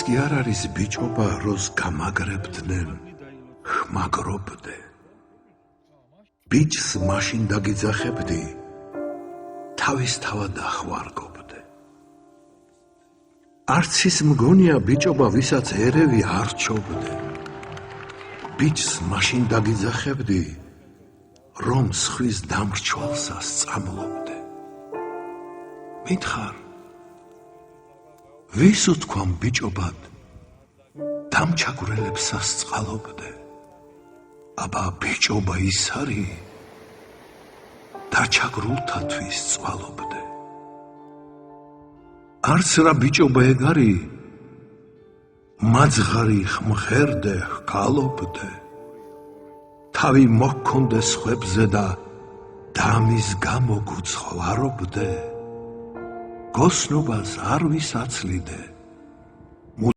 კი არ არის ბიჭობა, როს გამაგრებდნენ, ხმაგრობდე. ბიჭს მაშინ დაგიძახებდი, თავისთავად ახვარგობდე. არც ის მგონია ბიჭობა, ვისაც ერევი არ ჩობდე. ბიჭს მაშინ დაგიძახებდი, რომ სხვის დამრჩოლსა სწამლობდე. მითხარ, ვის უთქვამ ბიჭობად, დამჩაგვრელებსა სწყალობდე. აბა ბიჭობა ის არის, დაჩაგრულთათვის წვალობდე. არც რა ბიჭობა ეგ არის, მაძღარი ხმხერდე ჰგალობდე. თავი მოჰქონდე სხვებზე და დამის გამო გუცხვარობდე. გოსნობას არ ვისაცლიდე,